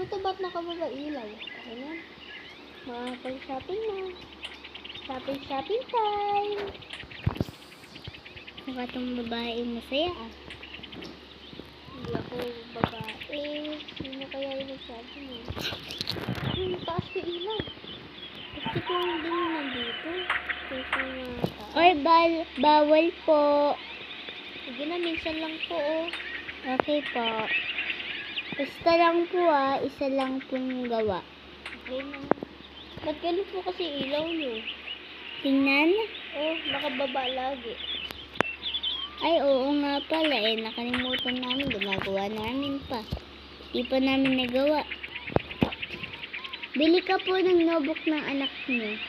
Ano to, ba't nakababa ilaw? Okay na. Makapag-shopping na. Shopping time! Mukha tong babae masaya. Hindi ako babae. Sino kaya yung nagsabi mo? Taas ko ilaw. Gusto ko hindi nandito. Gusto na taas. Or bawal po. Sige na, minsan lang po oh. Okay po. Basta lang po isa lang pong gawa. Okay na. Ba't ganun po kasi ilaw nyo? Tingnan. Oh, nakababa lagi. Ay, oo nga pala nakalimutan namin. Ginagawa namin pa. Di pa namin nagawa. Bili ka po ng notebook ng anak niyo.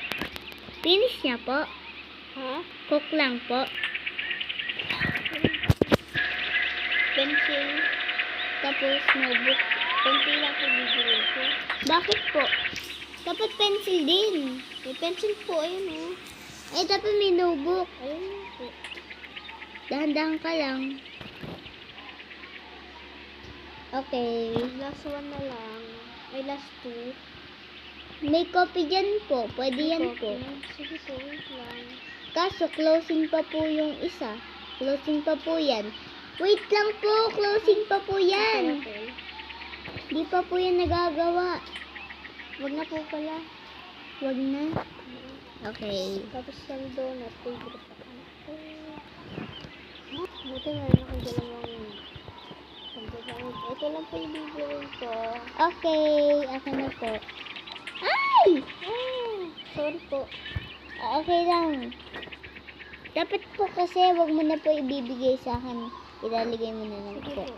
Finish niya po. Ha? Cook lang po. Pencil. Tapos notebook. Pencil lang po bibili ko. Bakit po? Dapat pencil din. May pencil po, ayun oh. Eh, dapat may notebook. Ayun po. Dahan-dahan ka lang. Okay. Last one na lang. Ay, last two. May copy dyan po. Pwede yan po. Sige po, wait lang. Kaso, closing pa po yung isa. Closing pa po yan. Wait lang po. Closing pa po yan. Okay. Di pa po yan nagagawa. Wag na po pala. Wag na. Okay. Tapos yung donut, favorite pa ka. Buti meron akong dalawang pagdadaan. Ito lang po yung bibili ko. Okay. Ako na po. Ay! Sorry po. Okay lang. Dapat po kasi wag mo na po ibibigay sa akin. Ilalagay mo na lang Sige po. po.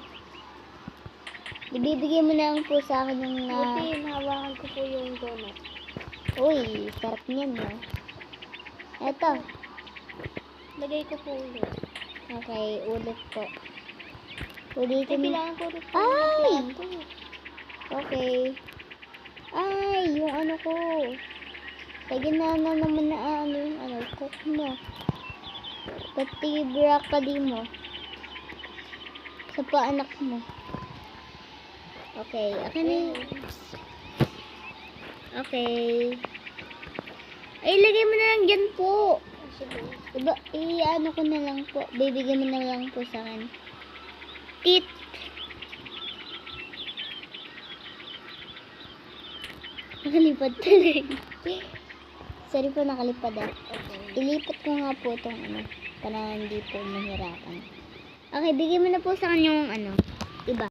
Ibibigay mo na lang po sa akin yung Buti, nahawakan ko po yung donut. Uy, sarap niyan, no? Eto. Lagay ko po ulit. Okay, ulit po. Ay, Ulitin mo. kailangan ko ulit po Ay! ng plato. Okay. Ay, yung ano ko. Lagyan na naman na cook mo. Pati broccoli mo. Sa paanak mo. Okay, ako na yun. Okay. Ay, lagay mo na lang dyan po. Sige. Diba, ano ko na lang po. Bibigyan mo na lang po sa akin. Tit. Nakalipad tuloy. Sorry po, nakalipad Okay. Ilipat ko nga po itong para hindi po mahirapan. Okay, bigyan mo na po sa kanya yung iba.